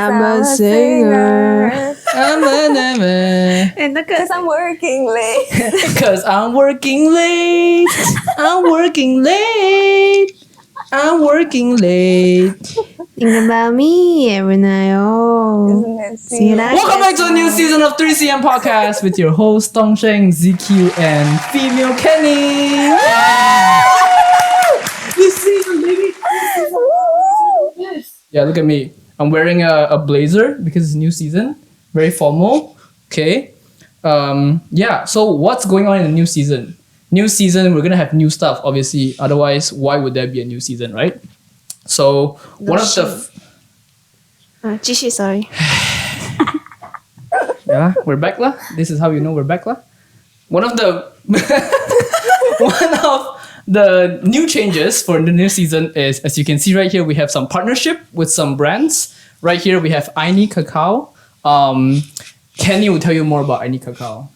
I'm a singer. And Because I'm working late. Cause I'm working late. I'm working late. I'm working late. Think about me every night. Oh. Isn't it See sweet? that? Welcome back to a new season of 3CM Podcast with your hosts Tong Sheng, ZQ, and female Kenny. This season, baby. Yeah, look at me. I'm wearing a blazer because it's new season. Very formal. Okay. Yeah, so what's going on in the new season? New season, we're gonna have new stuff, obviously. Otherwise, why would there be a new season, right? So one of the 继续 sorry. yeah, we're back lah. This is how you know we're back lah. One of the one of the new changes for the new season is, as you can see right here, we have some partnership with some brands. Right here we have Ayni Cacao. Kenny will tell you more about Ayni Cacao.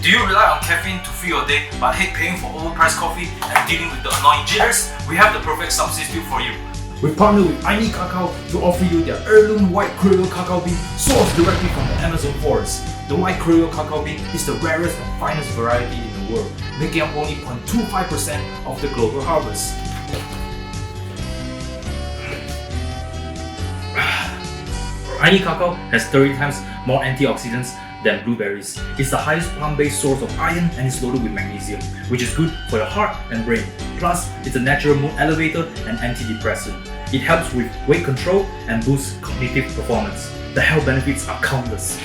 Do you rely on caffeine to fill your day but hate paying for overpriced coffee and dealing with the annoying jitters? We have the perfect substitute for you. We partner with Ayni Cacao to offer you their heirloom white Creole cacao bean sourced directly from the Amazon forest. The white Creole cacao bean is the rarest and finest variety in the world, making up only 0.25% of the global harvest. Ayni Cacao has 30 times more antioxidants than blueberries. It's the highest plant-based source of iron and is loaded with magnesium, which is good for your heart and brain. Plus, it's a natural mood elevator and antidepressant. It helps with weight control and boosts cognitive performance. The health benefits are countless.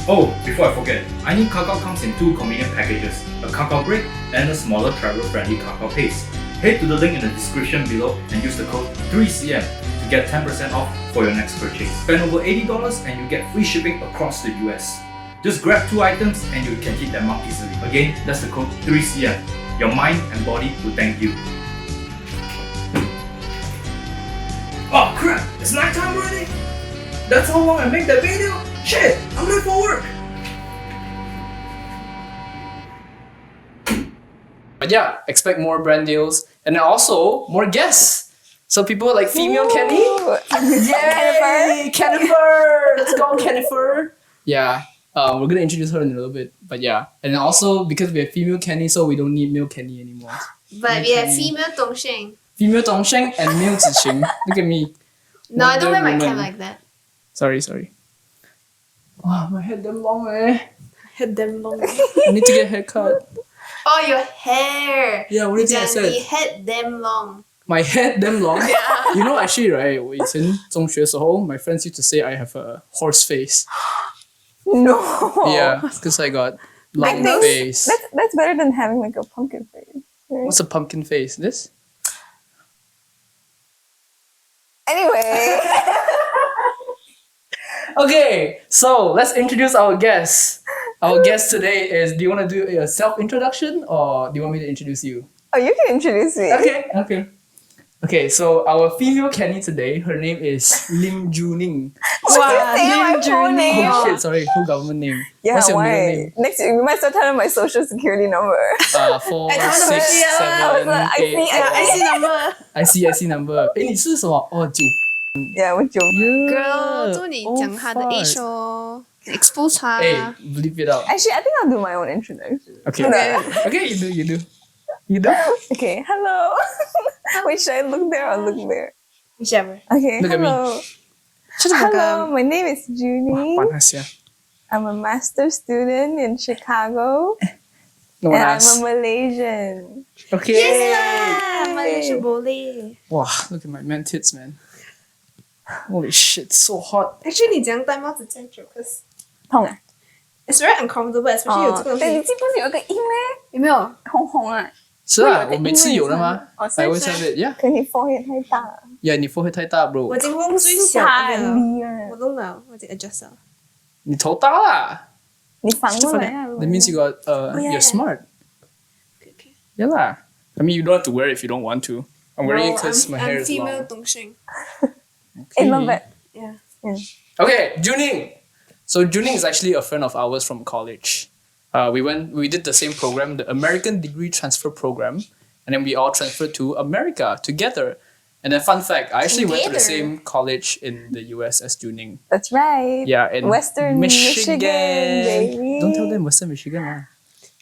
Oh, before I forget, Ayni Cacao comes in two convenient packages, a cacao brick and a smaller travel-friendly cacao paste. Head to the link in the description below and use the code 3CM to get 10% off for your next purchase. Spend over $80 and you get free shipping across the US. Just grab two items and you can hit that mark easily. Again, that's the code 3CM. Your mind and body will thank you. Oh crap, it's nighttime already? That's how long I make that video? Shit, I'm late for work. But yeah, expect more brand deals and then also more guests. So people like female Kenny. Yay! Kennifer! Let's go, Kennifer! Yeah, we're gonna introduce her in a little bit. But yeah, and also because we have female Kenny, so we don't need male Kenny anymore. But we have female Dongsheng. Female Tong Sheng and male Ziqing. Look at me. No, I don't wear my Wonder cap Woman. like that. Sorry. Wow, my head damn long eh. Head damn long. I need to get a haircut. Oh, your hair. Yeah, what do you think I said? The head damn long. My head damn long. You know, actually, right? 我以前中学时候, my friends used to say I have a horse face. No. Yeah, because I got long think face. That's better than having like a pumpkin face. Right? What's a pumpkin face? This? Anyway. Okay, so let's introduce our guest. Our guest today is. Do you want to do a self-introduction or do you want me to introduce you? Oh, you can introduce me. Okay, so our female Kenny today, her name is Lim Juning. Wow, say my full name. Oh shit, sorry, full government name. Yeah, What's your middle why? name? Next, you might start telling my social security number. 4, 6, 7, 8. I see. I see number. 诶，你是什么？哦，9。 Yeah, with Joe. Girl, 祝你讲她的 age 哦 expose 她 Hey, bleep it out. Actually, I think I'll do my own introduction. Okay. Okay, you do. Okay, hello. Wait, should I look there or look there? whichever. Okay, Look at me. hello. Shut Hello, my name is Junie. 管他下 I'm a master's student in Chicago. No and one I'm a asked. Malaysian. Okay. Malaysia boleh. Wow, look at my man tits, man. Holy shit, so hot. Actually, 你怎样戴帽子这样久 cause 痛啊！ it's very uncomfortable, especially 有这个东对，你西。记不是有一个音咩？有没有？红红啊！是啊，会有个我每次有的吗哦 I always have it. Yeah. 可你 forehead 太大了。 Yeah, 你 forehead 太大 bro. 我已经用最小太的了，厉害了，我弄了，我已经 adjust 了。你头大啦。你反过来啊！ That means you got yeah. you're smart. Okay. Yeah lah. I mean you don't have to wear it if you don't want to. I'm wearing it because my hair I'm is female long. Dongsheng. I love it. Yeah. Okay, Juning. So Juning is actually a friend of ours from college. We did the same program, the American Degree Transfer Program, and then we all transferred to America together. And then fun fact, I actually went to the Together. same college in the US as Juning. That's right. Yeah, in Western Michigan, baby. Don't tell them Western Michigan lah.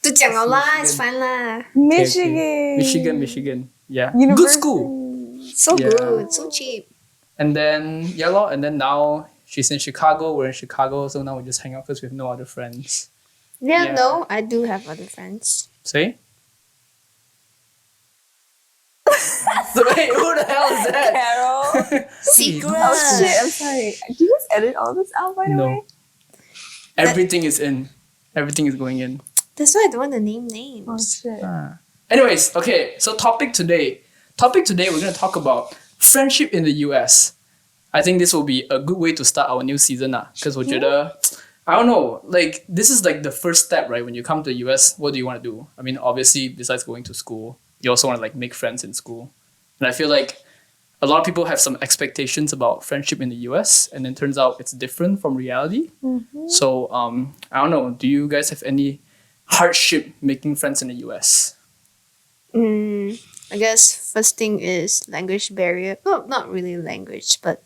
都讲了啦 it's fine 啦 Michigan. Michigan. Yeah, good University. school. so Yeah. good so cheap And then yeah lor, and then now she's in Chicago, we're in Chicago, so now we just hang out because we have no other friends. yeah, Yeah. no I do have other friends See? So wait, who the hell is that? Carol. secret Oh shit, I'm sorry. Do you guys edit all this out, by the No. way? Everything is in. Everything is going in. that's why I don't want to name Oh names shit. Anyways, okay, so topic today, we're going to talk about friendship in the US. I think this will be a good way to start our new season because I don't know, like this is like the first step, right? When you come to the US, what do you want to do? I mean, obviously, besides going to school, you also want to like make friends in school. And I feel like a lot of people have some expectations about friendship in the US, and then turns out it's different from reality. So I don't know, do you guys have any hardship making friends in the US? I guess first thing is language barrier. No, not really language, but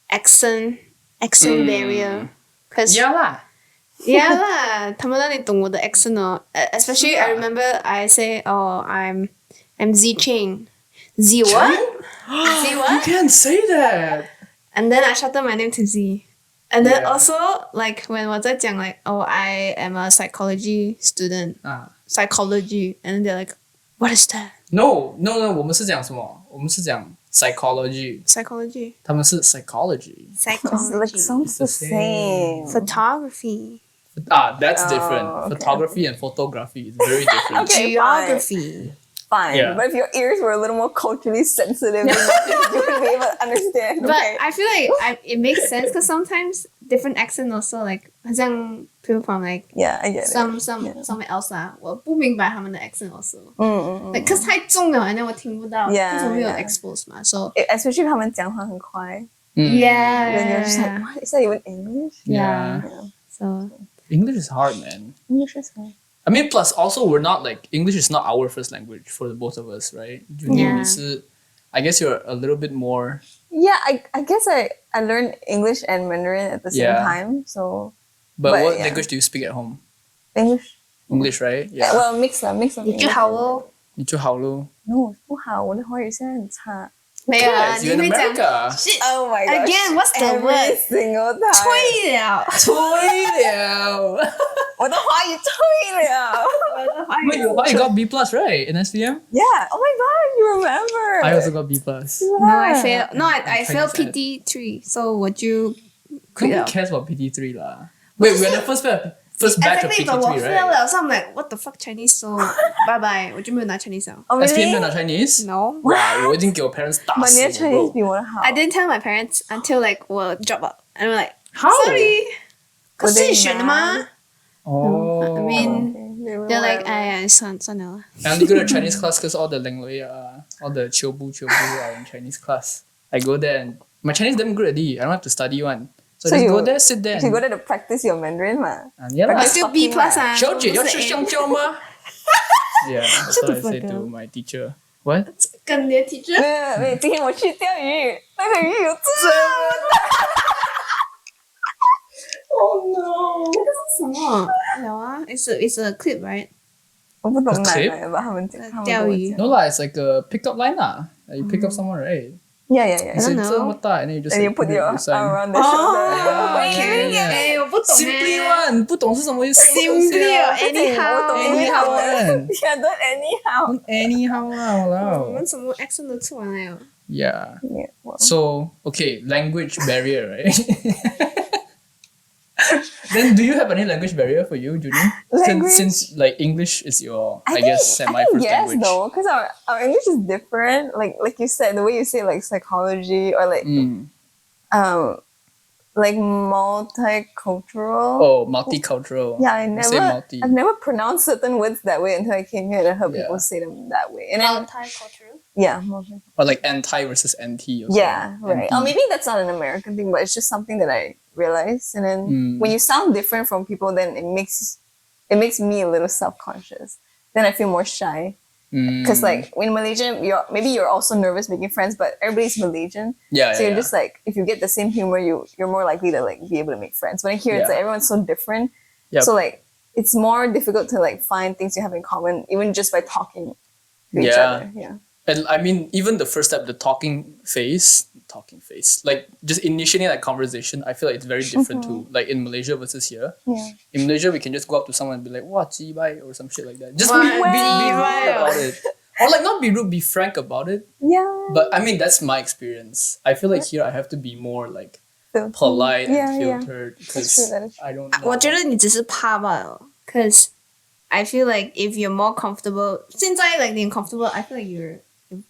accent barrier. Cause Yeah lah. yeah lah, 他们那里懂我的 accent 哦. Especially I remember I say, oh, I'm Z Ching. Z what? Z You what? can't say that. And then I shortened my name to Z. And then Yeah. also like when 我在讲 like, oh, I am a psychology student. Psychology. And then they're like, what is that? No, 我们是讲什么？我们是讲 psychology， Psychology. 他们是 psychology。 It's like Psychology. sounds the It's the same. same. Photography. That's different. okay. Photography and photography is very different. Okay, Geography. Fine. Yeah. But if your ears were a little more culturally sensitive, then you would be able to understand. But Okay. I feel like it makes sense because sometimes different accent also like 好像 people from like Yeah, I get some it. somewhere else 啊，我不明白他们的 accent also. Mm. Like cause 太重了，and then 我听不到 Yeah, ，cause 我没有 yeah. expose 嘛，so Especially 他们讲话很快. yeah, Then you're just like, what? Is that even English? yeah. Yeah. So English is hard, man. English is hard. I mean, plus also we're not like English is not our first language for the both of us, right? Yeah. I guess you're a little bit more. Yeah, I guess I learned English and Mandarin at the same Yeah. time. So But But, what yeah. language do you speak at home? English. English, right? Yeah. Well, mix of 你 English. 就好咯，你就好咯。 No, 不好，我的华语现在很差. 没有啊， Yes, 你 you're in 会讲 America. shit Oh my gosh. again. What's the Every word? single time. 退了，退了。我的华语退了. Wait, you got B plus, right? In STM? Yeah. Oh my god, you remember. I also got B plus. No, I failed. No, I Chinese failed ed. PT3. So 我就 Who quit了。 cares about PT3 lah? Wait, we're the first batch of Exactly, but 我 PT3, fail right? 了，so I'm like, what the fuck Chinese? So bye bye，我就没有拿 Chinese 了。 Oh, SPM 没有 really? 拿 Chinese? No, 哇，我已经给我 parents 打 But 死你的我 Chinese bro. 比我的好. I didn't tell my parents until like 我 drop out. And I'm like, How? sorry. 可 Were 是 they 自己选的吗 mad? 哦 I mean, Okay, they were they're like, whatever. 哎呀，算了。 I only go to Chinese class because all the all the 秋部 are in Chinese class. I go there and my Chinese damn good already. I don't have to study one. So, So just you- go there, sit there. You go there to practice your Mandarin 嘛? Yeah lah. I still B plus 啊。小姐要不是吃 A 香蕉吗？ Yeah, that's Shut what I the said fuck to up. my teacher. What? 跟你的 teacher 没有，今天我去钓鱼，那个鱼有这么大。Oh no！什么？有啊，it's a clip right？我不懂 A 哪 clip？来的吧？他们跟我讲。钓鱼 No lah, it's like a pickup line lah. Like you pick up someone, right? Yeah, yeah, yeah. It's don't like know. 这么大 and then you just And you like, put your sign. arm around the shoulder. Oh, Wait, okay. yeah. 哎，我不懂 Simply 哎。 one，不懂是什么意思 Simply anyhow. 哦 anyhow one. Yeah, don't anyhow. Anyhow lah, 我 walao. 们什么 accent 都出来了。 Yeah. Yeah, well. So, okay, language barrier, right? Then do you have any language barrier for you, Judy? Language? Since like English is your, I, think- guess, semi I think first yes language. though, because our English is different. Like you said, the way you say like psychology or like Mm. like multicultural. Oh, multicultural. Yeah, You say multi. I've never pronounced certain words that way until I came here and I heard Yeah. people say them that way. And then Multicultural. yeah, Or like anti versus anti. yeah, right. Anti. Or maybe that's not an American thing, but it's just something that I realized. And then Mm. when you sound different from people, then it makes me a little self conscious. Then I feel more shy. Because like in Malaysia, you're also nervous making friends, but everybody's Malaysian. So you're just like, if you get the same humor, you're more likely to like be able to make friends. When here, it's like everyone's so different. Yep. So like it's more difficult to like find things you have in common, even just by talking to each other. Yeah. And I mean, even the first step, the talking phase, like just initiating that conversation, I feel like it's very different to like in Malaysia versus here. Yeah. In Malaysia, we can just go up to someone and be like, "What, bye," or some shit like that. Just What, be rude bye? about it, or like not be rude, be frank about it. Yeah. But I mean, that's my experience. I feel like here I have to be more like polite and filtered because that is true. I don't know. 我觉得你只是怕罢了 cause I feel like if you're more comfortable 现在 like 你 comfortable I feel like you're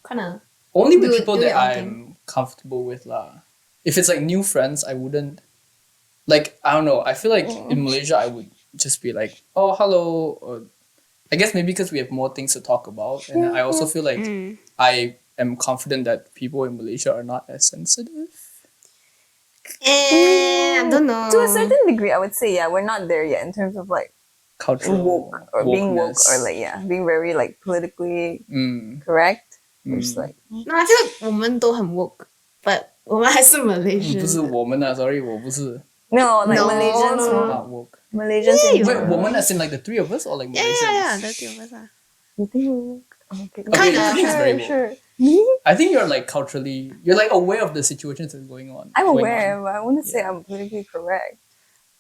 kind of Only with do people your that own I'm comfortable with lah. If it's like new friends, I wouldn't like. I don't know. I feel like in Malaysia, I would just be like, "Oh, hello." Or I guess maybe because we have more things to talk about, and I also feel like I am confident that people in Malaysia are not as sensitive. I don't know To a certain degree, I would say, yeah, we're not there yet in terms of like Cultural woke or being woke wokeness. or like being very like politically correct. Which like no I feel like 我们都很 woke but 我们还是 Malaysian 不是我们啊 sorry 我不是 no, like No, Malaysians, no. not woke. Malaysians. Yeah, in you- Wait, general. woman as in like the three of us or like Malaysians? yeah the three of us are You think we're woke? Okay. Kinda. I think it's very Sure, woke. sure. Me? I think you're like culturally, you're like aware of the situations that's going on. I'm going aware, on. but I wouldn't say I'm politically correct.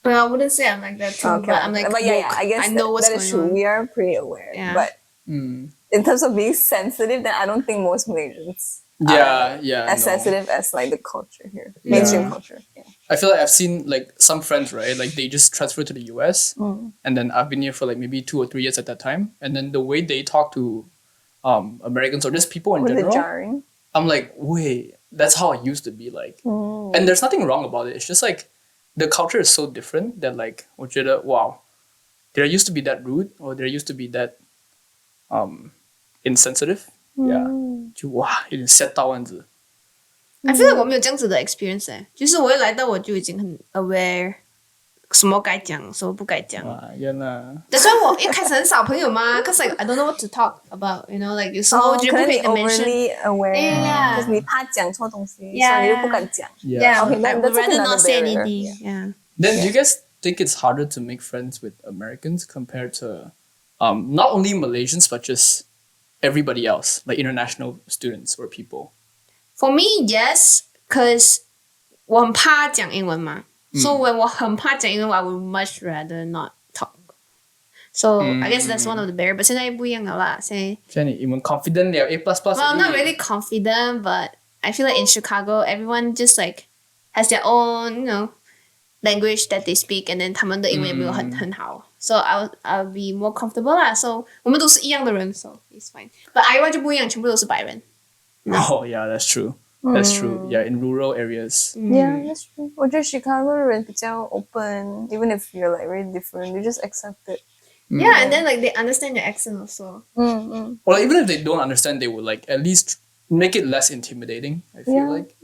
but I wouldn't say I'm like that too Okay. but I'm like but woke. I guess I know what's that going is true. on We are pretty aware. Yeah. But Mm. in terms of being sensitive, then I don't think most Malaysians Yeah, as no. sensitive as like the culture here, mainstream culture. Yeah. I feel like I've seen like some friends, right? Like they just transferred to the US, and then I've been here for like maybe 2 or 3 years at that time, and then the way they talk to Americans or just people in Was it general, jarring? I'm like, wait, that's how I used to be like. And there's nothing wrong about it. It's just like the culture is so different that like, 我觉得, wow, did I used to be that rude or did I used to be that insensitive? Yeah. 就哇，有点吓到这样子。 I feel like 我没有这样子的 experience 就是我一来到我就已经很 aware 什么该讲什么不该讲哇，原来。所以我一开始很少朋友嘛 cause like I don't know what to talk about you know like 有时候我觉得不可以 mention overly aware. Yeah. Because 你怕讲错东西， Yeah, 所以你又不敢讲。 yeah Okay, I then would that's like rather not another say barrier. anything yeah Then do you guys think it's harder to make friends with Americans compared to not only Malaysians but just everybody else, like international students or people? For me, yes, cause 我很怕讲英文嘛。So when 我很怕讲英文 I would much rather not talk. So I guess that's one of the barriers. But 现在不一样了啦。现在 Jenny, confident there, A++. well, not really confident, but I feel like in Chicago, everyone just like has their own, you know, language that they speak, and then 他们的英文也没有很好。So I'll be more comfortable 啦。So 我们都是一样的人 so it's fine. But Iowa 就不一样，全部都是白人。 Oh yeah, that's true. That's true. Yeah, in rural areas. Yeah, that's true. 我觉得 Chicago 人比较 open, even if you're like very different, you just accept it. Yeah, and then like they understand your accent also. Or even if they don't understand, they would like at least make it less intimidating. I feel Yeah. like.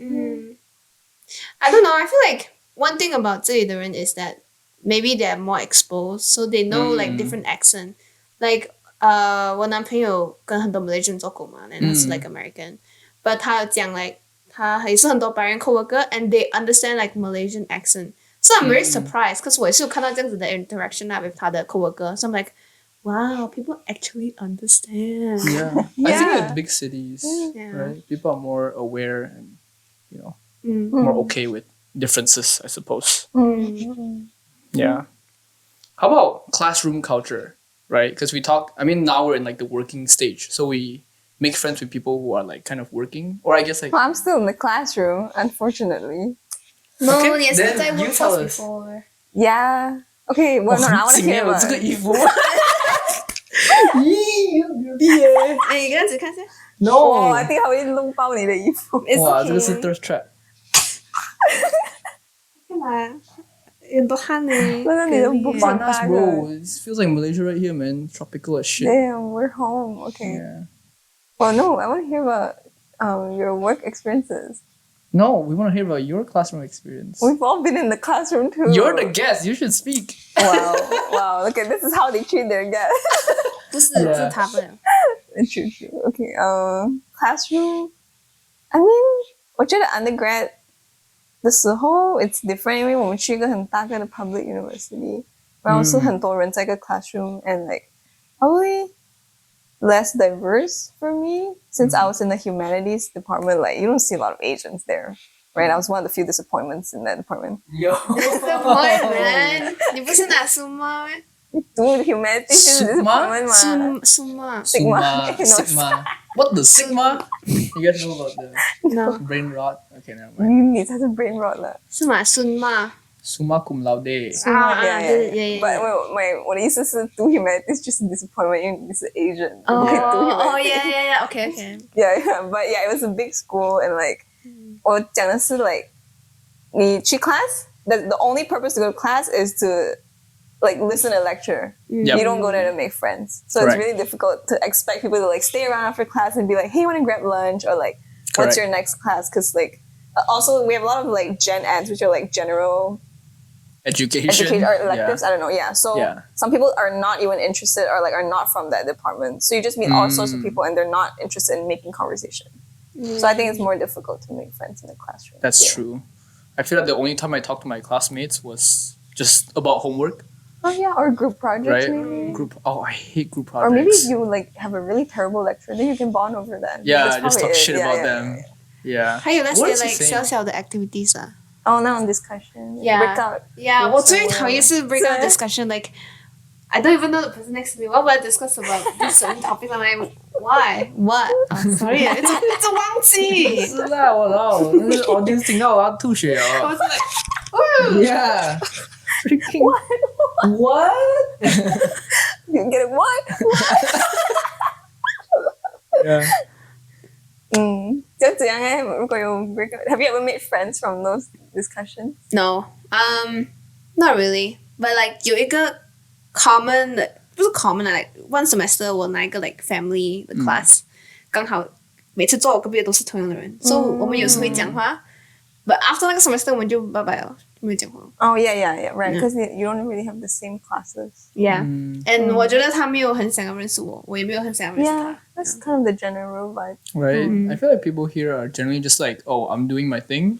I don't know. I feel like one thing about 这里的人 is that maybe they're more exposed, so they know like different accent. Like 我男朋友跟很多 Malaysian 做工嘛，然后他是 like American, but 他有讲 like 他也是很多白人 coworker and they understand like Malaysian accent. So I'm very surprised because 我也是有看到这样子的 interaction with 他的 coworker. So I'm like, wow, people actually understand. Yeah. I think with big cities, Yeah. right? People are more aware and, you know, more okay with differences, I suppose. Yeah. How about classroom culture, right? Because we talk, I mean, now we're in like the working stage. So we make friends with people who are like kind of working, or I guess like. Well, I'm still in the classroom, unfortunately. No, Okay, 你也是 then 在 you workforce tell us. before. Yeah. Okay, well, no, I want to hear 我 about 这个 it. 衣服。咦，有 beauty 耶。哎，你跟他只看一下。 Oh, I think 还会弄爆你的衣服。哇，这个是 thirst trap。干嘛？有很多汗呢。那个你的不放 Panas, 大 bro. It feels like Malaysia right here, man. Tropical as shit. Damn, we're home. Okay. Yeah. Well, no, I want to hear about your work experiences. No, we want to hear about your classroom experience. We've all been in the classroom too. You're the guest. You should speak. Wow, wow. Okay, this is how they treat their guests. 不是， Yeah. 是他不了。True. Okay. Classroom. I mean, 我觉得 undergrad 的时候 it's different，因为我们去一个很大个的 public university，然后是很多人在一个 classroom and like probably less diverse for me since I was in the humanities department. Like you don't see a lot of Asians there, right? I was one of the few disappointments in that department. Yo. Disappointment. 你不是拿书吗 Dude, humanities is a disappointment, 书吗 Sigma. Sigma. What the Sigma? You guys know about the No. brain rot? Okay, never mind. 你才是 brain rot 了。是吗孙吗 Summa cum laude. But 我的意思是 do humanities just a disappointment 因为你是 Asian. 你不可以 do humanities. Okay. Yeah, but yeah, it was a big school and like 我讲的是 like 你去 class, the only purpose to go to class is to like listen to a lecture. Yep. You don't go there to make friends. So Correct. it's really difficult to expect people to like stay around after class and be like, hey, you want to grab lunch? Or like, what's Correct. your next class? Because like, also we have a lot of like gen eds, which are like general Education. or electives. Yeah. I don't know. Yeah. So Yeah. some people are not even interested or like are not from that department. So you just meet all sorts of people and they're not interested in making conversation. So I think it's more difficult to make friends in the classroom. That's Yeah. true. I feel like the only time I talked to my classmates was just about homework, Oh yeah, or group projects right? maybe. Group. Oh, I hate group Or projects. maybe if you like have a really terrible lecture, then you can bond over that. Yeah, That's just probably talk it. shit Yeah, about yeah, them. yeah. Yeah. 还有那些 What is he like saying? 小小的 activities 啊 Oh, now on discussion. Yeah. Breakout. Yeah, Groups 我最 or 讨厌是 breakout whatever. discussion. Like, I don't even know the person next to me. What would I discuss about this certain topic? I'm like, why? What? Oh, sorry, 一直忘记。是啦，我老，那是 audience 听到我要吐血我哦。是 like, Yeah. Freaking what? You get it? What? Yeah. 就怎样哎？如果有 breakout, have you ever made friends from those discussions? no, not really. But like 有一个 common 的，不是 common 的 like one semester 我拿一个 like family 的 class，刚好每次坐我隔壁的都是同样的人，所以我们有时会讲话。But after 那个 semester 我们就拜拜了，就没有讲话。Oh yeah, right. Because you don't really have the same classes. Yeah, and 我觉得他没有很想要认识我，我也没有很想要认识 Yeah, 他。 that's kind of the general vibe. Right. I feel like people here are generally just like, oh, I'm doing my thing,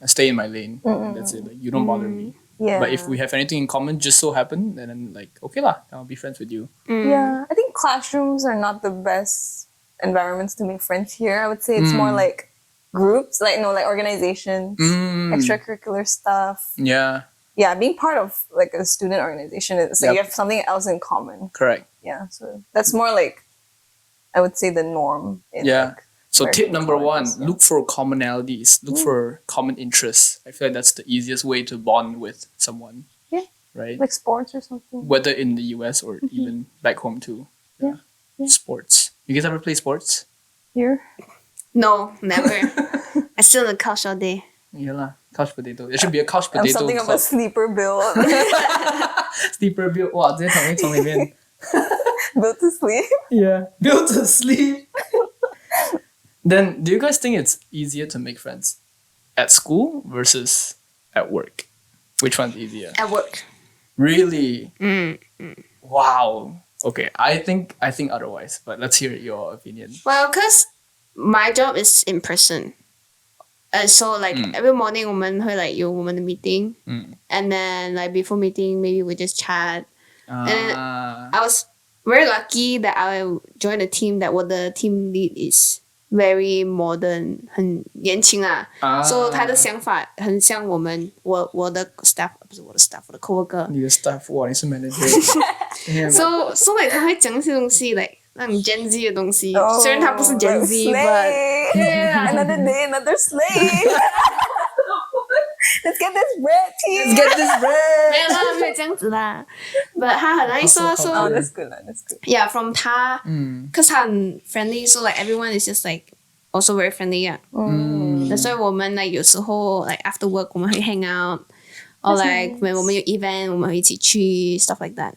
I stay in my lane. That's it. Like you don't bother me. Yeah. But if we have anything in common, just so happen, then I'm like, okay lah, I'll be friends with you. Yeah, I think classrooms are not the best environments to make friends here. I would say it's more like groups, like like organizations, extracurricular stuff. Yeah. Yeah, being part of like a student organization is like Yep. you have something else in common. Correct. Yeah, so that's more like I would say the norm. In, Yeah. like, So American tip number one, colleges, yeah. look for commonalities. Look for common interests. I feel like that's the easiest way to bond with someone. Yeah. Right? like sports or something. Whether in the US or even back home too. Yeah. Sports. You guys ever play sports? Here. No, never. I sit on the couch all day. Yeah lah. Couch potato. There should be a couch I'm potato something of a club. sleeper build. Sleeper build. Wow, 直接躺在床里面. built to sleep. Yeah. Built to sleep. Then, do you guys think it's easier to make friends at school versus at work? Which one's easier? At work. Really? Wow. Okay, I think otherwise, but let's hear your opinion. Well, because my job is in person. And so like every morning 我们会 like 有我们的 meeting. And then like before meeting maybe we just chat. Ah. I was very lucky that I joined a team that 我的 team lead is very modern, 很年轻啊。So 他的想法很像我的 staff 不是我的 staff 我的 coworker. 你的 staff 哇，你是 manager. Damn. So like 他会讲一些东西 like 那种 Gen Z 的东西，虽然他不是 Gen Z， slay. but Yeah, another day, another slay. Let's get this bread, team. Get this bread. 没有啦，没有这样子啦。But 他很 nice 说 Hustle Oh, culture. that's good. That's good. yeah, from 他，cause 他很 friendly, so like everyone is just like also very friendly 啊。That's why 我们 like 有时候 like after work 我们会 hang out, or like when 我们有 event 我们会一起去 stuff like that.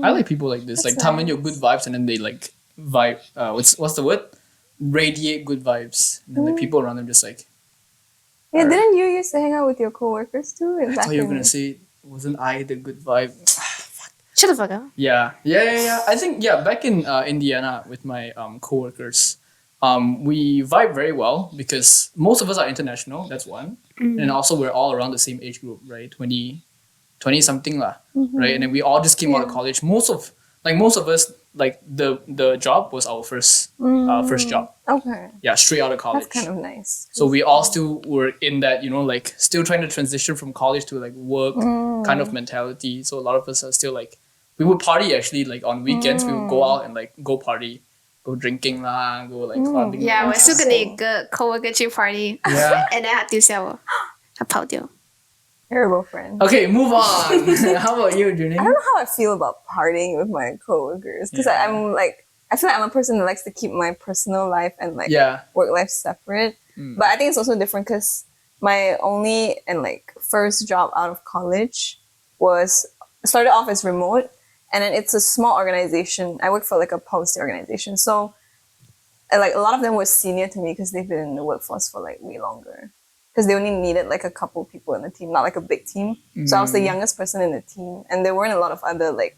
I like people like this. Like 他们有 good vibes and then they like vibe. What's the word? Radiate good vibes. And then like people around them just like. Yeah, didn't you used to hang out with your coworkers too? I thought you were gonna say, wasn't I the good vibe? Fuck. Shut the fuck up. Yeah. I think back in Indiana with my coworkers, we vibe very well because most of us are international. That's one, and also we're all around the same age group, right? 20 something lah, right? And then we all just came out of college. Most of us, like the job was our first job. Okay. Yeah, straight out of college. That's kind of nice. So we all still were in that, like still trying to transition from college to like work kind of mentality. So a lot of us are still like, we would party actually, like on weekends we would go out and like go party, go drinking lah, go like clubbing. Yeah, lah. 我是跟一个 coworker 去 party， Yeah. and then 他丢下我，他跑掉。 Terrible friend. Okay, move on. How about you, Junie? I don't know how I feel about partying with my coworkers because Yeah. I'm like, I feel like I'm a person that likes to keep my personal life and like Yeah. work life separate. But I think it's also different because my only and like first job out of college started off as remote, and then it's a small organization. I work for like a policy organization, so like a lot of them were senior to me because they've been in the workforce for like way longer. Because they only needed like a couple people in the team, not like a big team. So I was the youngest person in the team, and there weren't a lot of other like,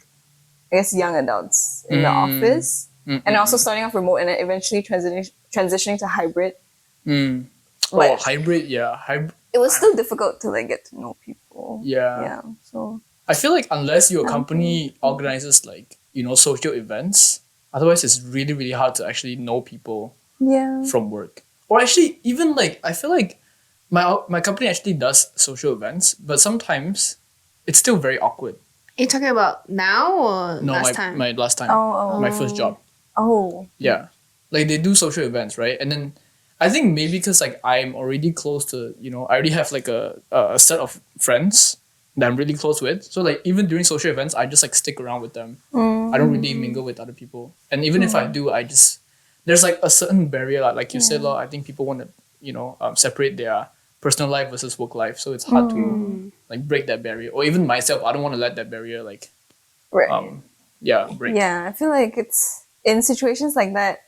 I guess, young adults in the office. And also starting off remote and then eventually transitioning to hybrid. But Hybrid, it was still difficult to like get to know people. Yeah. Yeah. So I feel like unless your company organizes like, social events, otherwise it's really, really hard to actually know people yeah. from work. Or actually, even like, I feel like my company actually does social events, but sometimes it's still very awkward. Are you talking about now or No, last time? my last time, my first job. Oh. Yeah, like they do social events, right? And then I think maybe because like I'm already close to, I already have like a set of friends that I'm really close with. So like even during social events, I just like stick around with them. I don't really mingle with other people. And even if I do, there's like a certain barrier, like you said, I think people want to, separate their personal life versus work life. So it's hard to like break that barrier. Or even myself, I don't want to let that barrier like, Right. break. Yeah, I feel like it's in situations like that,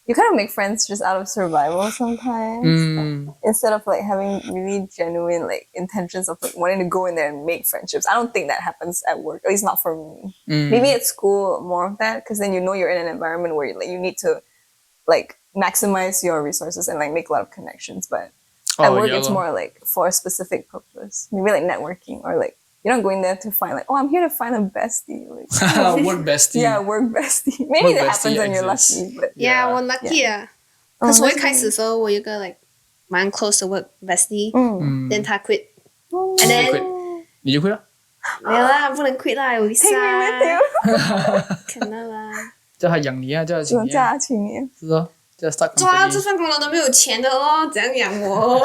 you kind of make friends just out of survival sometimes instead of like having really genuine like intentions of like wanting to go in there and make friendships. I don't think that happens at work, at least not for me. Maybe at school more of that because then you're in an environment where like you need to like maximize your resources and like make a lot of connections. But at work it's more like for a specific purpose, maybe like networking or like you're not going there to find like, I'm here to find a bestie. Like, Work bestie. yeah, work bestie. Maybe Work that bestie happens when you're exists. lucky. But Yeah, Yeah. 我 lucky 啊。可是我一开始的时候，我有一个 like 蛮 close 的 work bestie， then 他 quit， and 你 then quit，你就 quit 了。没有啦，不能 quit 啦，有 take me with visa， you. 可能啦。叫他养你啊，叫他请你啊，我叫他请你。是哦，叫他 start 抓到这 company。份工作都没有錢的咯，怎樣養我？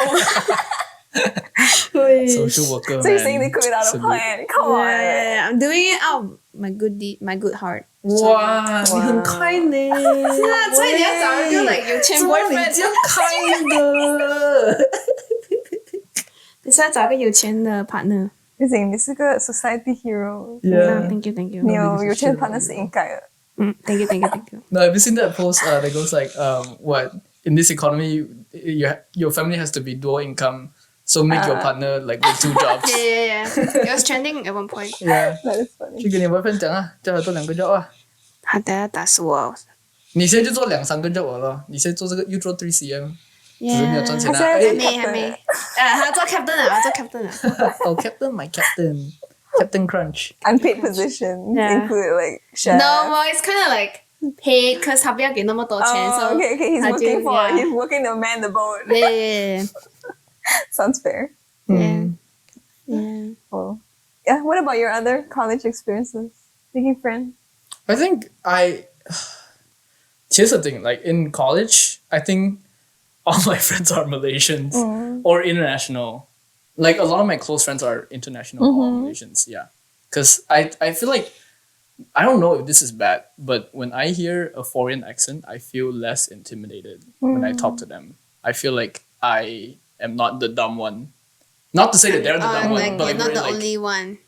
Social worker So you're saying they man. quit without a Salute. plan? Come on. Yeah, I'm doing it out of my good heart. 哇，你很开呢。是啊，所以你要找一个 like 有钱 boyfriend，这样开的。你是要找一个有钱的 partner。你是你是个 society hero. Yeah. Thank you. 你有钱的 partner 是应该的。 Thank you. No, have you seen that post that goes like, what in this economy, your family has to be dual income, so make your partner like with 2 jobs. Yeah. It was trending at one point. Yeah. That is funny. 去跟你 boyfriend 讲啊，叫他做2个 job 啊。他等下打死我。你现在就做2-3个 job 好了，你现在做这个又做 3cm，只是没有赚钱啊。他现在哎，还没。他做 captain 啊，他做 captain 啊。哦，Captain, my Captain Crunch. Unpaid positions Yeah. include like chef. No, well, it's kind of like paid, cause 他不要给那么多钱 Oh, so okay. He's 他就 working for. yeah. He's working to man the boat. Yeah. Sounds fair. Oh, yeah. What about your other college experiences? Making friends. I think here's the thing, like in college, I think all my friends are Malaysians or international. Like a lot of my close friends are international or Malaysians, yeah. Because I feel like, I don't know if this is bad, but when I hear a foreign accent, I feel less intimidated when I talk to them. I feel like I am not the dumb one. Not to say that they're the dumb one, Like, but you're like, not the we're, like only one.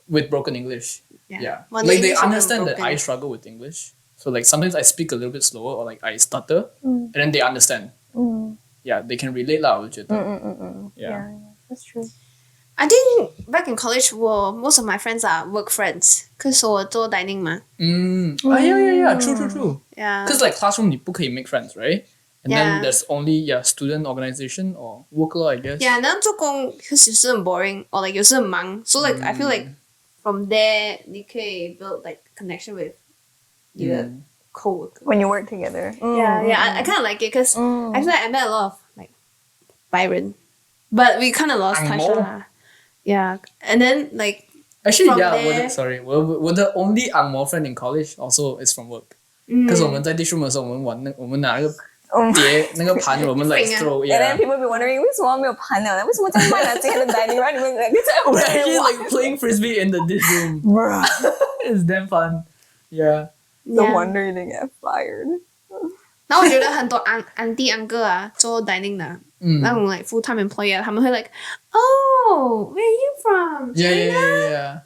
with broken English. Yeah. Well, Like the they English is understand that broken. I struggle with English. So like sometimes I speak a little bit slower or like I stutter and then they understand. Yeah, they can relate lah, 我觉得. Yeah. Yeah, that's true. I think back in college, most of my friends are work friends. Cause 我做 dining 嘛。Yeah. True. Yeah. Because like classroom 你不可以 make friends, right? And then Yeah. there's only student organization or work law, I guess. Yeah, 那做工有时很 boring or like 有时很忙。So like I feel like from there 你可以 build like connection with your co-worker. When you work together. Yeah. I kind of like it because I feel like I met a lot of like Byron, but we kind of lost touch. Angmo? Yeah, and then like Actually, from yeah, there- we're the only Angmo friend in college also is from work. Because 我们在 dish room 的时候，我们拿那个碟那个盘，我们 like throw, And then yeah. people be wondering 为什么没有盘了呢？为什么这样慢了？今天的 dining room 你们两个在 We're actually like playing frisbee in the dish room. Bruh. It's damn fun. Yeah. No Yeah. wonder you didn't get fired. 然后我觉得很多auntie uncle 啊做 dining 的，那种 like full time employee 啊，他们会 like, oh, where are you from? Yeah.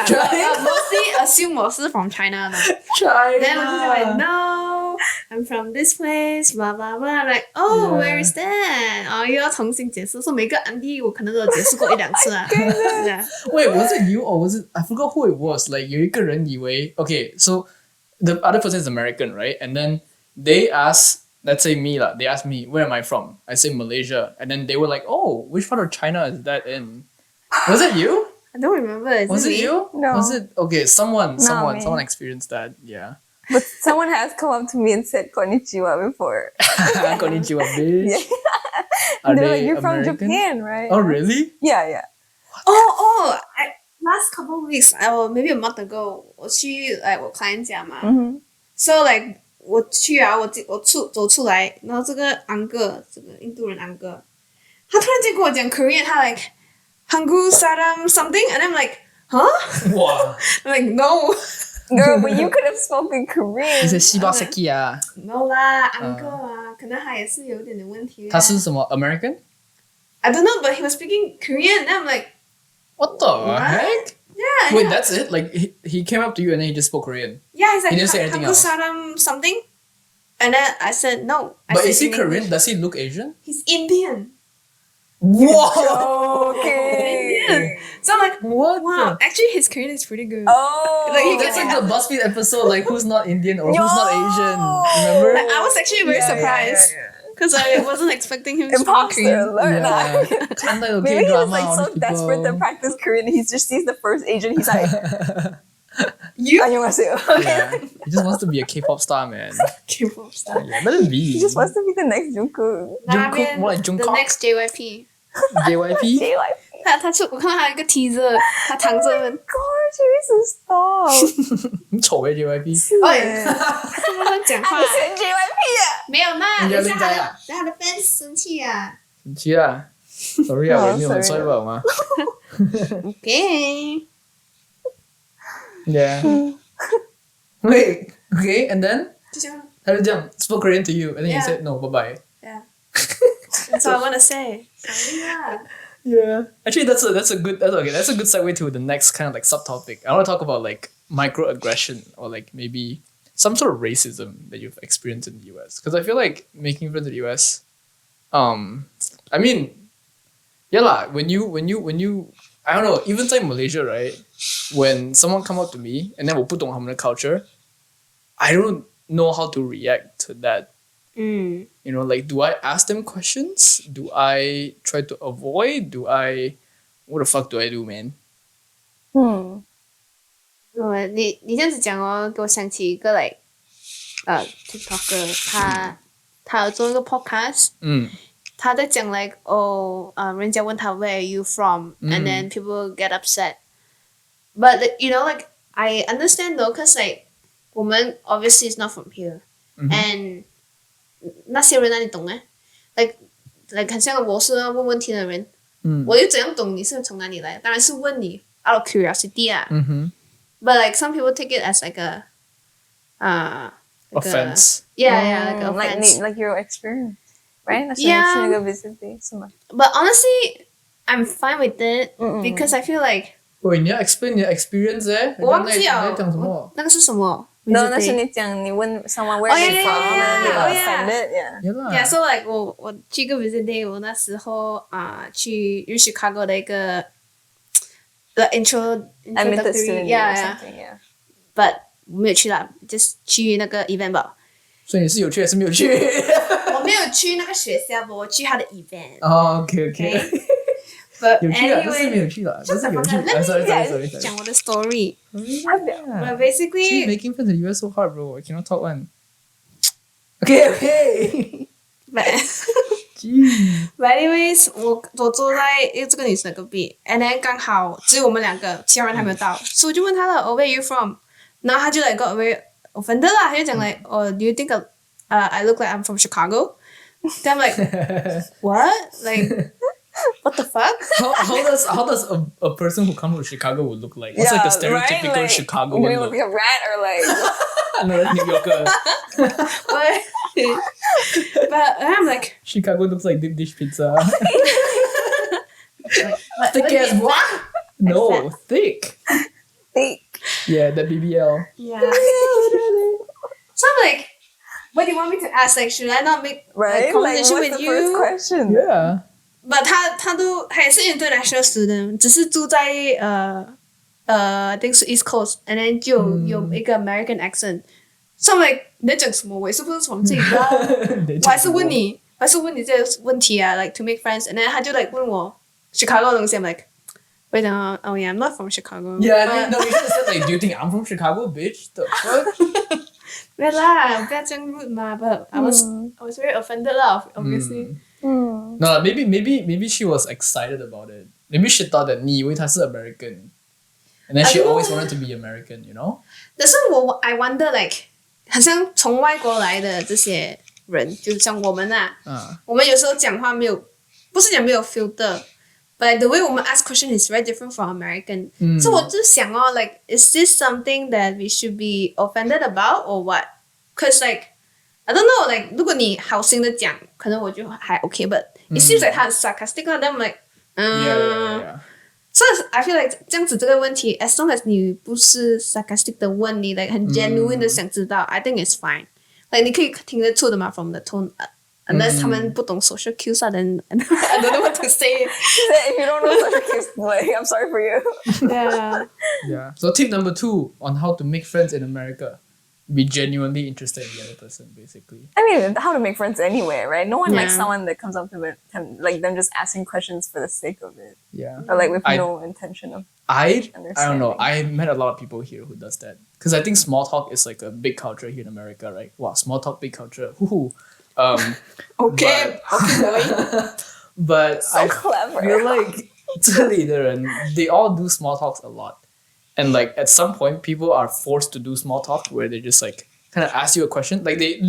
Mostly assume 我是 from China 的。Then 我就 like, no, I'm from this place, blah blah blah. Like, oh, where is that? 哦，又要重新解释，说每个 auntie 我可能都有解释过1-2次啊。Yeah. Wait, was it you or was it? I forgot who it was. Like 有一个人以为 okay, so the other person is American, right? And then they asked, let's say me lah. They asked me, where am I from? I say Malaysia, and then they were like, oh, which part of China is that in? Was it you? I don't remember. Is Was it me? you? No. Was it okay? Someone me. experienced that. Yeah. But someone has come up to me and said konnichiwa before. Konnichiwa, bitch. Yeah. Are They're they like, you're from American? Japan, right? Oh, really? Yeah. Last couple of weeks, maybe a month ago, 我去我 client 家嘛。Mm-hmm. So like 我去啊，我走出来，然后这个 uncle 这个印度人 uncle，他突然间跟我讲 Korean，他 like Hangul Saram something, and I'm like, huh? Wow. I'm like, no, Girl, but you could have spoken Korean. 你是西巴 seki 啊？ no 啦，uncle 啊，可能他也是有一点点问题。他是什么 American? I don't know, but he was speaking Korean, and I'm like, What the heck? yeah. Wait, that's it? Like he came up to you and then he just spoke Korean. Yeah, he's like, He didn't say anything Hangul else. Saram something, and then I said no. I But said is he in Korean? English. Does he look Asian? He's Indian. Whoa! Okay. So I'm like, What? wow, the- actually his Korean is pretty good. Oh. Like, he That's gets like the BuzzFeed episode, like who's not Indian or who's not Asian. Remember? Like, I was actually very surprised because I wasn't expecting him to speak Imposter Korean. alert. Yeah. 看到有 Maybe he's K-drama, like all so these desperate to people. practice Korean. He just sees the first Asian. He's like, You 안녕하세요. Yeah. He just wants to be a K-pop star, man. K-pop star. Yeah, let it be. He just wants to be the next Jungkook. Jungkook, more like The Jungkook. next JYP. JYP. JYP. 我看到他有一个 teaser，他躺着 Gosh, you need to stop. 很丑欸 JYP。哎，他们乱讲话，你选 JYP 啊？没有嘛？人家等一下变态啊等下他的 fans 生气啊。生气啊！Sorry 啊，哦我没有很 sorry 帅吧吗 Okay. ？Yeah. Wait. Okay, and then 就这样。他就这样 spoke Korean to you, and then he Yeah. said no, bye bye. Yeah. That's all I wanna say. Sorry lah. Yeah. Actually, that's a good segue to the next kind of like subtopic. I want to talk about like microaggression or like maybe some sort of racism that you've experienced in the US. Because I feel like making friends in the US, I mean, yeah lah. When you, I don't know. Even in Malaysia, right? When someone come up to me and then 我不懂他们的 culture, I don't know how to react to that. You know, like, do I ask them questions? Do I try to avoid? What the fuck do I do, man? 你这样子讲哦，给我想起一个 like TikToker，他有做一个 podcast，他在讲 like 人家问他 where are you from，and then people get upset，but you know like I understand though, cause like 我们 obviously is not from here，and 那些人哪里懂呢 ？like 很像我是要问问题的人，我又怎样懂你是从哪里来？当然是问你 out of curiosity 啊。But like some people take it as like a Offense. Yeah, like offense. Like your experience, right? That's Yeah. why you go visit the summer. But honestly, I'm fine with it because I feel like 喂，你要 explain 你的 experience 欸？我忘记你了在讲什么？那个是什么 No, Visit 那是 day 你讲你问 someone where Oh, they yeah, from, yeah, and then they got yeah, yeah. offended. Yeah. Yeah Yeah, so like 我去一个 visit day，我那时候去 Chicago 的一个 the admitted student introductory year or yeah something. Yeah. but 没有去啦 just 去那个 event 吧所以你是有去还是没有去？我没有去那个学校我去他的 event OK okay but 有去啊，但是没 anyway 有去了，但是 shut 有 the 去。 fuck up. Sorry. 讲我的 story Yeah. but basically See, making friends in the US so hard, bro. I cannot talk one. Okay. but Jeez. But anyways 我坐在这个女生的隔壁 and then 刚好只有我们两个其他人还没有到所以我就问她了 oh where are you from 然后她就 like got very offended 啦她就讲 like oh do you think I look like I'm from Chicago then I'm like what like what the fuck How does a person who comes from Chicago would look like? What's like a stereotypical right? Like, Chicago do one you look look? like a rat or like No, that's New Yorker. but I'm like Chicago looks like deep dish pizza. thick as what? No, thick. thick? Yeah, the BBL. yeah so I'm like what do you want me to ask like should I not make Right? a Like, conversation what's with the you first question? Yeah. But 他也是 international student 只是住在I think 是 East Coast and then 就有一个 American accent so I'm like 你在讲什么我也是不是从这里的我还是问你这些问题啊 like to make friends and then 他就 like 问我 Chicago 的东西 I'm like wait oh yeah I'm not from Chicago Yeah, I mean, no, you should have said like, do you think I'm from Chicago, bitch? The fuck? 没啦不要这样 rude 嘛 but I was very offended lah obviously No, maybe she was excited about it. Maybe she thought that 你以为她是 American, and then she I don't know. always wanted to be American, you know? 但是I wonder like 好像从外国来的这些人就像我们啊我们有时候讲话不是讲没有 filter but like, the way 我们 ask question is very different from American so 我就想like is this something that we should be offended about or what cause like I don't know like 如果你好心的讲可能我就还 okay but it seems like 他很 sarcastic then I'm like Yeah. So I feel like 这样子这个问题 as long as 你不是 sarcastic 的问你 like 很 genuine 的想知道 I think it's fine like 你可以听得出的嘛 from the tone unless 他们不懂 social cues then I don't know what to say If you don't know social cues, like, I'm sorry for you. Yeah. So tip number 2 on how to make friends in America. Be genuinely interested in the other person, basically. I mean, how to make friends anywhere, right? No one likes Yeah. someone that comes up to them, like them just asking questions for the sake of it, Yeah. or like with I- no intention of. I don't know. Understanding. I met a lot of people here who does that. Because I think small talk is like a big culture here in America, right? Wow, small talk, big culture. Woohoo. okay boy But I clever. feel like 这里的人, they all do small talks a lot. And like at some point, people are forced to do small talk where they just like kind of ask you a question. Like they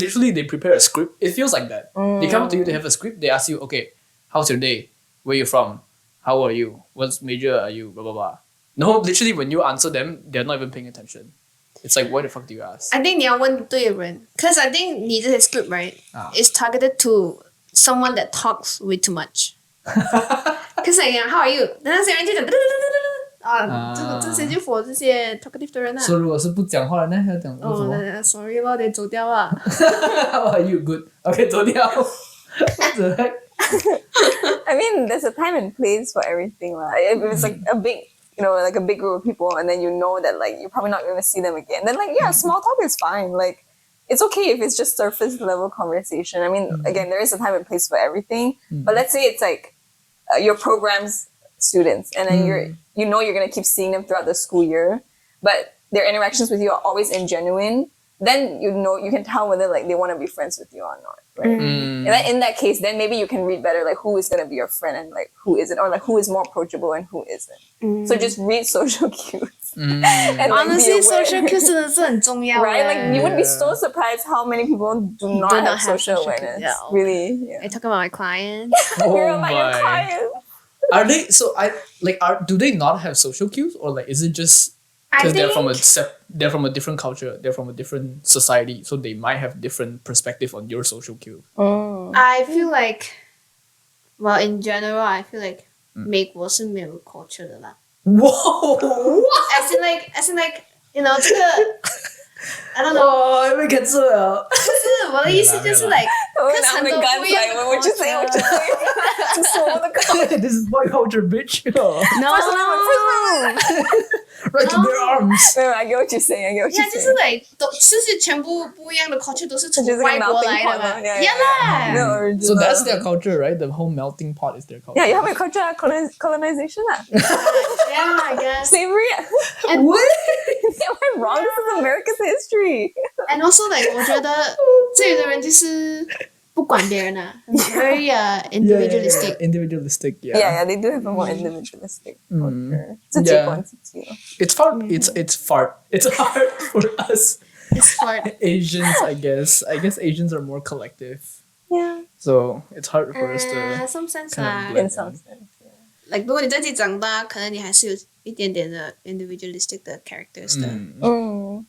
prepare a script. It feels like that. They come up to you, they have a script. They ask you, okay, how's your day? Where you from? How are you? What major are you? Blah, blah, blah. No, literally when you answer them, they're not even paying attention. It's like, why the fuck do you ask? I think 你要问对人 cause I think 你这些 script right is targeted to someone that talks way too much cause like how are you 那些人就讲这些就 for 这些 talkative 的人啊 So 如果是不讲话的呢，要讲什么？ sorry 咯你走掉啊 How are you? Good. Okay, 走掉。What the heck? I mean, there's a time and place for everything, lah. If it's like a big, like a big group of people, and then you know that like you're probably not going to see them again, then like yeah, small talk is fine. Like it's okay if it's just surface level conversation. I mean, again, there is a time and place for everything. But let's say it's like your program's students, and then you're going to keep seeing them throughout the school year, but their interactions with you are always ingenuine. Then you can tell whether like they want to be friends with you or not, right? And then in that case, then maybe you can read better like who is going to be your friend and like who isn't, or like who is more approachable and who isn't. So just read social cues. And, like, honestly be aware. social cues 真的是很重要 Right? Like you would be Yeah. so surprised how many people do not Do have not have social social cues, awareness. yeah. Really? Yeah. I talk about my client You're Oh about your my. client. Are they so? Do they not have social cues, or like is it just I because they're think they're from a different culture, they're from a different society, so they might have different perspective on your social cue. I feel like well in general I feel like 美国是没有 culture 的啦 Whoa! as in like 这个 I don't know 哦，被 cancel 了。不是我的意思就是 like Oh, Because now the 很多 guns 不一样 like, 的 what would you say? What would you say? To solve the This is boy culture, bitch. No. Right to their arms. No, I get what you're saying. I get what Yeah, you're 就是 saying. like 就是全部不一样的 culture 都是从就是个外国 melting 来的 pot 嘛。嘛 yeah, Yeah yeah. lah. No original. So that's their culture, right? The whole melting pot is their culture. Yeah, you have a culture colonization. Yeah, I guess. Slavery. And What? Am I wrong? This is America's history. and also like 我觉得这里的人就是不管别人啊，very individualistic. Individualistic, yeah. Yeah, they do have a more individualistic culture. 自己管自己了。 It's hard. It's hard for us It's hard. Asians, I guess. I guess Asians are more collective, Yeah, so it's hard for us to some sense kind of lah. blend. in some sense. Like 如果你在这里长大，可能你还是有一点点的 individualistic 的 characters 的。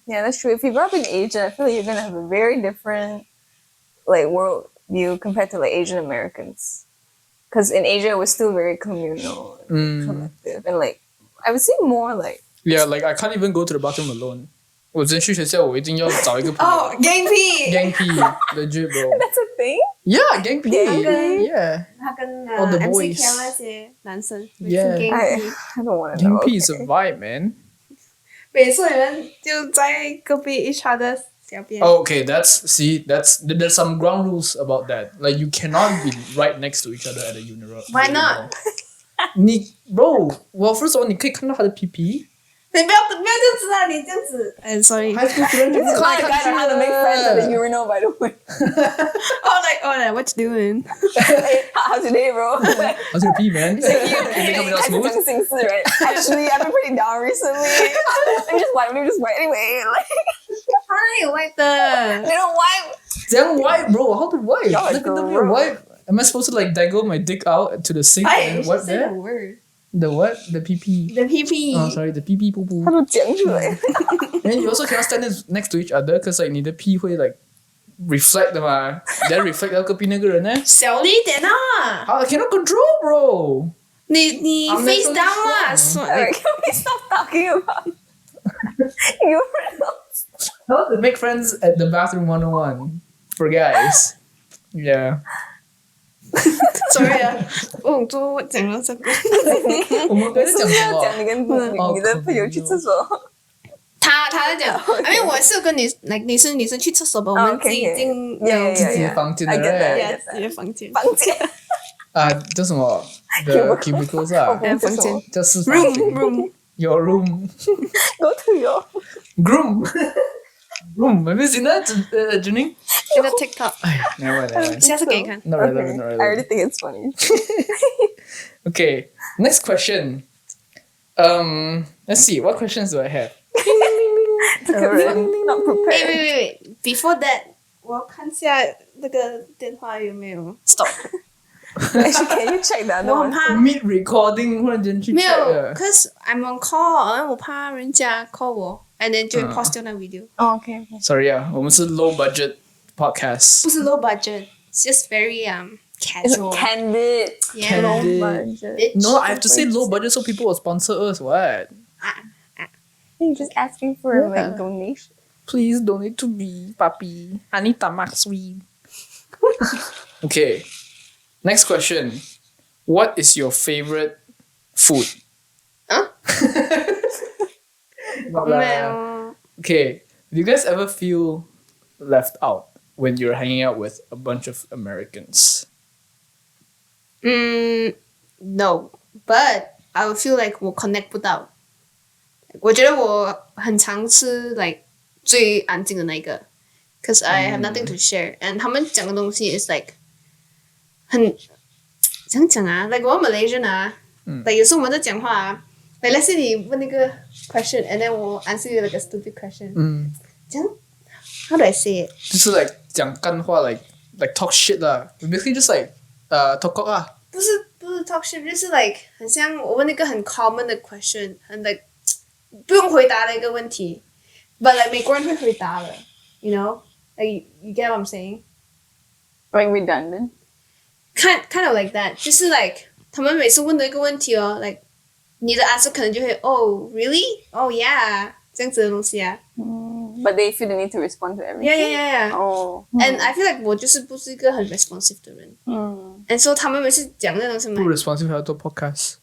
Yeah, that's true. If you grow up in Asia, I feel like you're gonna have a very different like world view compared to like Asian Americans. Because in Asia, it was still very communal, and collective, and like I would say more like Yeah, like I can't even go to the bathroom alone. 我真去学校，我一定要找一个朋友。 Oh, gang P. Gang P, legit bro. that's a thing. Yeah, Gang P. Gang P? Yeah. 他跟 All the MC boys. K 那些男生 Yeah. 是 gang I P。 don't want to Gang know. P is a okay. vibe, man. 每次人就在隔壁 each other 小便。 Oh, okay, there's some ground rules about that. Like you cannot be right next to each other at a university. Why not? 你 bro, well first of all, 你可以看到他的屁屁。你不要这样子啊！你这样子。sorry. High school student 就 It's not a guy that how to make friends at the 看 urinal, by the way. Oh, what you doing? Hey, how's your day, bro? How's your pee, man? Is it coming out smooth? Right? Actually, I've been pretty down recently. Let me just wipe. Anyway, like 他哪有外的？ they don't wipe. 怎样 wipe, bro? How to wipe? Y'all are 那个都没有 gross. wipe. Am I supposed to like dangle my dick out to the sink I and wipe say there? the word. The what? The pee pee. The PP. Oh, sorry, the pee pee poo poo. 他都讲出来。 And you also cannot stand next to each other because like 你的屁会 like reflect 的嘛 then reflect 到隔壁那个人呢小力一点啊！ I cannot control, bro. 你 I'm face naturally down 啦 strong. Alright, can we stop talking about urinals? How to make friends at the bathroom 101 for guys. Yeah. Sorry 啊，我做讲到这个，我们刚才是不是要讲什么讲你跟你的朋友去厕所？他在讲，因为我是跟你女生去厕所吧，我们自己已经有自己的房间的 I get that, I right? get that. 自己的房间。房间叫什么 The cubicles 啊房间叫私房间 room Your room Go to your Groom Room Have you seen that, Janine? 那个 TikTok， Never mind. 下次给你看。 Not relevant, not I already relevant. think it's funny. Okay, next question. Let's see, what questions do I have? Not prepared. Wait. Before that，我看下那个电话有没有 stop。 Actually, can you check that? 我很怕 Mid recording 忽然间去没 check 有了，cause I'm on call，然后我怕人家 call 我，and then 就会 post 掉那 video。 Oh, okay. Sorry 啊，我们是 low budget podcast. 不是 low budget，it's just very It's casual。 candid. Yeah. Low Candid. budget. Bitch. No, I have to say low budget so people will sponsor us. What? You're just asking for Yeah. like donation. Please donate to me, papi. I need tamak sweet. Okay. Next question. What is your favorite food? Huh? Not lah. Well, Okay. Do you guys ever feel left out when you're hanging out with a bunch of Americans? no, but I would feel like 我 connect 不到。我觉得我很常吃 like 最安静的那个，cause I have nothing to share， and 他们讲的东西 is like 很怎样讲啊 ？like 我 Malaysian 啊，like 有时候我们在讲话啊，like let's say 你问那个 question，and then 我 answer you like a stupid question，这样 how do I say it？ 就是 like 讲干话 like talk shit 啦 basically just like talk cock 啦不是 talk shit，就是 like 很像我问那个很 common 的 question，很 like 不用回答的一个问题，but like 美国人会回答的，you know，like you get what I'm saying？ Like redundant. kind of like that，就是 like 他们每次问的一个问题哦，like 你的 answer 可能就会 oh really oh yeah 这样子的东西啊。but they feel the need to respond to everything. Yeah. Oh. And I feel like 我就是不是一个很 responsive 的人。And so 他们每次讲那东西嘛不 responsive 还要做 podcast.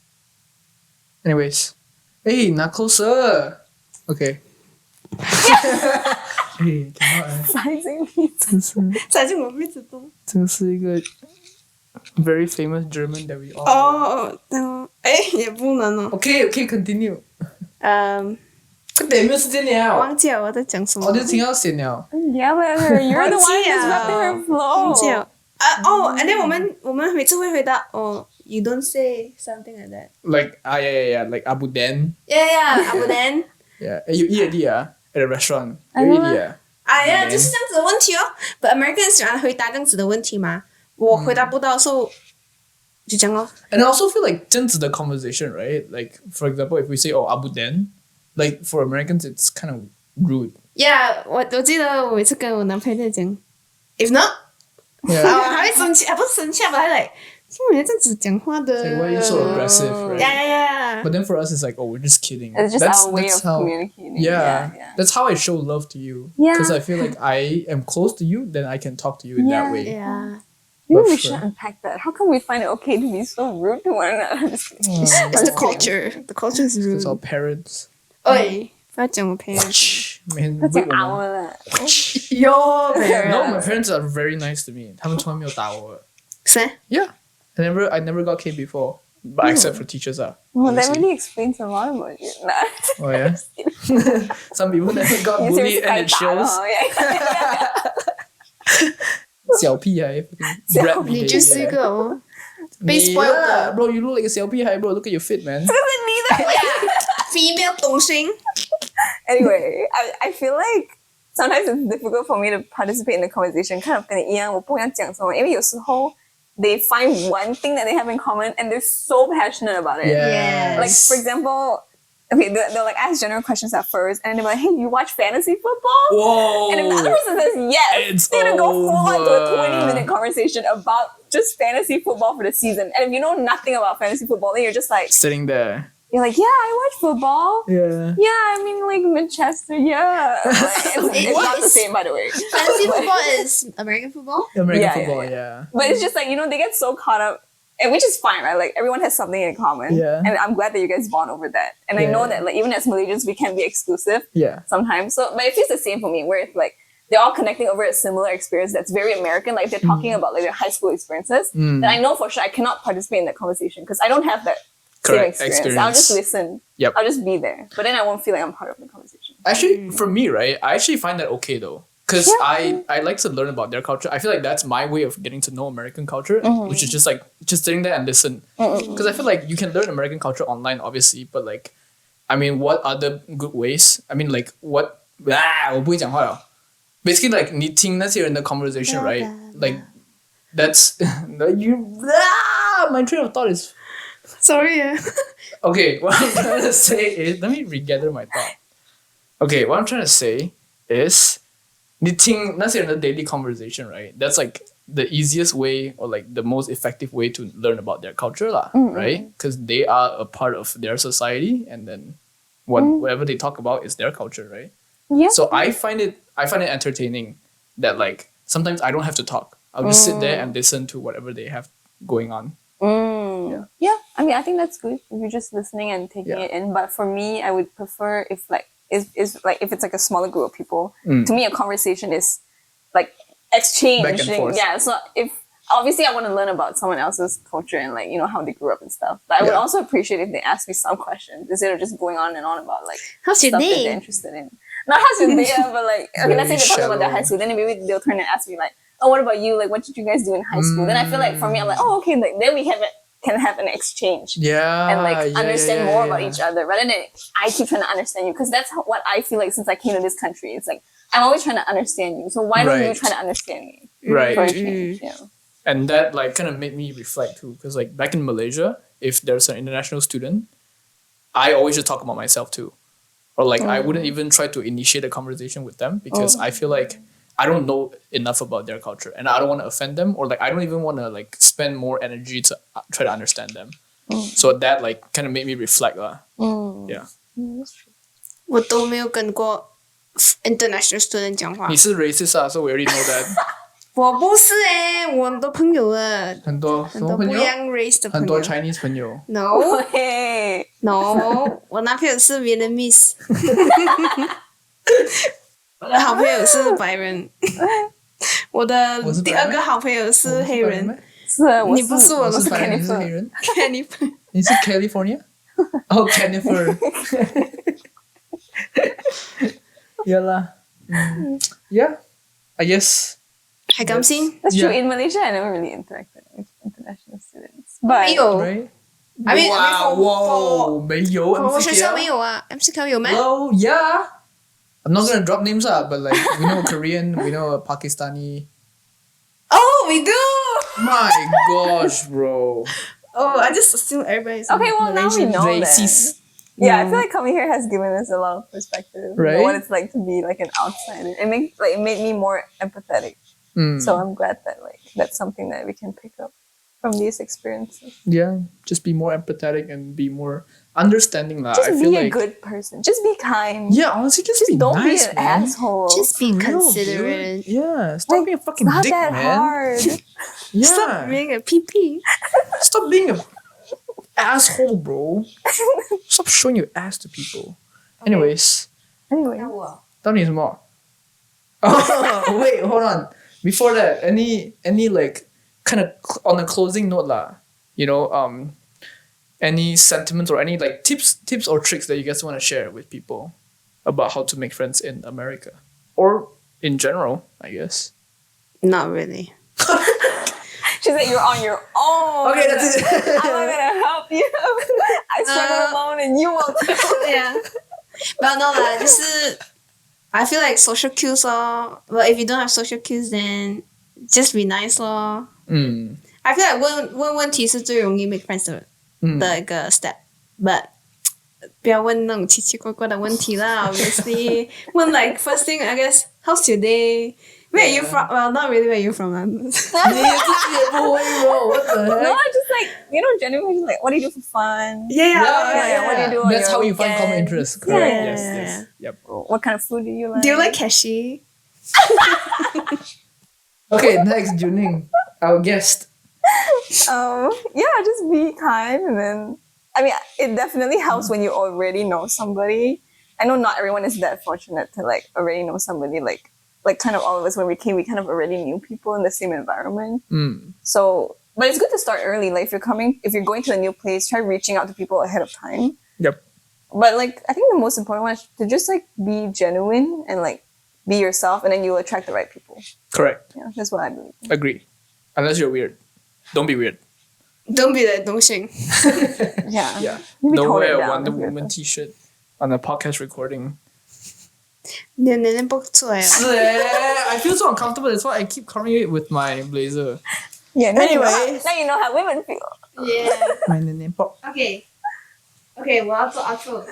Anyways, hey, not closer. Okay. Hey, cannot. 塞进鼻子。塞进我鼻子中。这个是一个 very famous German that we all. 哦，也不能哦。Okay, continue. 快点，没有时间了。忘记了我在讲什么。我就听到先了。 Yeah, but you're the one who's disrupting her flow. 忘记了。and then 我们每次会回答you don't say something like that. Like yeah, like Abu Dan. Yeah, Abu Dan. Yeah, you eat already at a restaurant. You eat already. 呀，就是这样子的问题哦。But American 喜欢回答这样子的问题嘛，我回答不到，所以就这样哦。And I also feel like 这样子的 conversation, right? Like for example, if we say Abu Dan, like for Americans, it's kind of rude. Yeah，我记得我每次跟我男朋友讲，if not， Yeah. 还会生气，不是生气，还来，怎么你这样子讲话的 Like, why are you so aggressive, right? Yeah. But then for us, it's like, oh, we're just kidding. It's just our way of how, communicating. Yeah, Yeah. that's how I show love to you. Yeah. Because I feel like I am close to you, then I can talk to you in that way. Yeah. Maybe But we sure. should unpack that. How come we find it okay to be so rude to one another? I'm just kidding. It's the culture. The culture is It's our rude. parents. 喂，不要讲我 parents。 Man, 他讲 wait, 我了。 Your No, my parents are very nice to me. 他们从来没有打我。谁？ Yeah. I never got cane before. But except for teachers. Well, that obviously. really explains a lot about you. Nah. Oh, yeah? Some people never got You bullied seriously and it 打了 shows. 哦 yeah. 小屁孩 brat 你就是一 behavior. 个被 Yeah, spoiled 的 bro, you look like a 小屁孩 bro. Look at your fit, man. female 东星。 Anyway, I feel like sometimes it's difficult for me to participate in the conversation. Kind of 跟你一样，我不想讲什么，因为有时候 they find one thing that they have in common and they're so passionate about it. Yes. Like for example, okay, they'll like ask general questions at first, and they're like, "Hey, you watch fantasy football?" Whoa. And if the other person says yes, It's they're gonna go full on to a over. 20-minute conversation about just fantasy football for the season. And if you know nothing about fantasy football, then you're just like, Sitting there. you're like, yeah, I watch football. Yeah. Yeah, I mean like Manchester, yeah. Like, it's not the same, by the way. Fantasy football is American football. American Yeah, football, yeah. yeah. But it's just like, you know, they get so caught up, and which is fine, right? Like everyone has something in common. Yeah. And I'm glad that you guys bond over that. And I Yeah. know that like even as Malaysians, we can be exclusive Yeah. sometimes. So but it feels the same for me, where it's like they're all connecting over a similar experience that's very American. Like they're talking about like their high school experiences. Then I know for sure I cannot participate in that conversation because I don't have that Correct. same experience. I'll just listen. Yep. I'll just be there. But then I won't feel like I'm part of the conversation. Actually, for me, right, I actually find that okay though. Because I like to learn about their culture. I feel like that's my way of getting to know American culture, which is just like just sitting there and listen. Because I feel like you can learn American culture online, obviously, but like, I mean, what other good ways? I mean, like what? 我不会讲话了。Basically, like 你听那些人的 conversation, right? Like that's my train of thought is Sorry. okay. What I'm trying to say is, let me regather my thought. Okay, what I'm trying to say is, 你听那些人的 daily conversation, right? That's like the easiest way or like the most effective way to learn about their culture, lah, right? Because they are a part of their society, and then whatever they talk about is their culture, right? Yeah. So I find it entertaining that like sometimes I don't have to talk. I'll just sit there and listen to whatever they have going on. Yeah, I mean, I think that's good if you're just listening and taking Yeah. it in. But for me, I would prefer if like is like if it's like a smaller group of people. To me, a conversation is like exchange. Back and forth. Yeah. So if obviously I want to learn about someone else's culture and like you know how they grew up and stuff. But I would Yeah. also appreciate if they ask me some questions instead of just going on and on about like How's your stuff that they're day? interested in. Not how's your day, but like okay, let's say Very they're talking about their shallow. high school, then maybe they'll turn and ask me like, oh, what about you? Like, what did you guys do in high school? Then I feel like for me, I'm like, oh, okay, like then we can have an exchange Yeah. and like understand more about yeah. each other rather than I keep trying to understand you because that's what I feel like since I came to this country. It's like I'm always trying to understand you, so why don't you Right. try to understand me? Right. For a change, yeah. And that like kind of made me reflect too, because like back in Malaysia, if there's an international student, I always just talk about myself too, or like I wouldn't even try to initiate a conversation with them because I feel like I don't know enough about their culture and I don't want to offend them, or like I don't even want to like spend more energy to try to understand them. So that like kind of made me reflect lah. Yeah. 我都没有跟过 international student 讲话。你是 racist 啊，so we already know that 我不是我很多朋友的，很多什很么朋友？多不一样 race 的朋友。很多 Chinese 朋友。 No 嘿， No， 我男朋友是 Vietnamese， 我的好朋友是白人，我的我是白人第二个好朋友是黑人。是啊，你不是我我是是白人，你是 Jennifer 黑人， Jennifer，你是 California？ 哦 Jennifer ，yeah 啦，yeah I guess 还甘心？ That's true. Yeah. In Malaysia, I never really interacted with international students. But 没有 right I mean, 哇 for- 哇没有我学校 MCK 没有啊 ，MCK 有咩？ Hello yeah I'm not gonna drop names but like we know a Korean we know a Pakistani Oh, we do. my gosh bro Oh, I just assume everybody's okay, well now we know that. racist Yeah, I feel like coming here has given us a lot of perspective. Right? On what it's like to be like an outsider. It made me more empathetic. So I'm glad that like that's something that we can pick up from these experiences. yeah just be more empathetic and be more understanding lah. Just I be feel a like good person. Just be kind. yeah honestly just be Don't nice be an man. asshole. Just be For real, considerate. dude. Yeah, stop Like, being a fucking it's not dick, that man. hard. Yeah, Stop being a PP. stop being a asshole, bro. Stop showing your ass to people. Anyways, Anyway, 到底什么? Oh, wait, hold on. Before that, any like kind of on a closing note lah. You know, any sentiments or any like tips or tricks that you guys want to share with people about how to make friends in America or in general, I guess. Not really. she said you're on your own. Okay, that's it. I'm not gonna help you. I struggle alone and you will too. Yeah. But no lah, 就是 I feel like social cues lor. But if you don't have social cues, then just be nice lor. I feel like 问问题是最容易 make friends 的一个 step. But 不要问那种奇奇怪怪的问题啦 obviously. 问 like first thing, I guess, how's your day? Where are you from? Well, not really where you from. 你自己也不会 bro, what the No, heck? just like genuinely just like what do you do for fun? Yeah. What do you do on That's your how you find common weekends? interests. Correct. Yeah. Yes. Yep. What kind of food do you like? Do you like cashew? Okay, next, Juning, our guest. Yeah, just be kind and then I mean it definitely helps when you already know somebody. I know not everyone is that fortunate to like already know somebody like kind of all of us when we came we kind of already knew people in the same environment. So but it's good to start early. Like if you're going to a new place, try reaching out to people ahead of time. Yep. But like I think the most important one is to just like be genuine and like be yourself and then you'll attract the right people. Correct. Yeah, that's what I believe. Agree. Unless you're weird. Don't be weird. Don't be that 东西. Yeah. Yeah. Maybe Don't tone wear it a down Wonder if you're Woman t-shirt on a podcast recording. 你的年龄不出来啊。I feel so uncomfortable. That's why I keep covering it with my blazer. Yeah. Now Anyways. you know how women feel. Yeah. My name pop. Okay. Okay, 我要做 outro.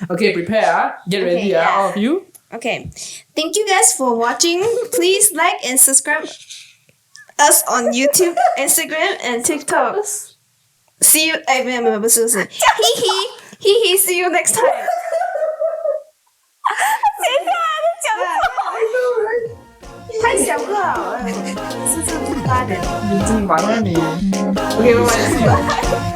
Okay, prepare. Get ready, yeah. all of you. Okay. Thank you guys for watching. Please like and subscribe us on YouTube, Instagram, and TikTok. See you. 不是。Hee. See you next time. 太小不好了，是不是大点？你这么忙啊你？ OK，拜拜。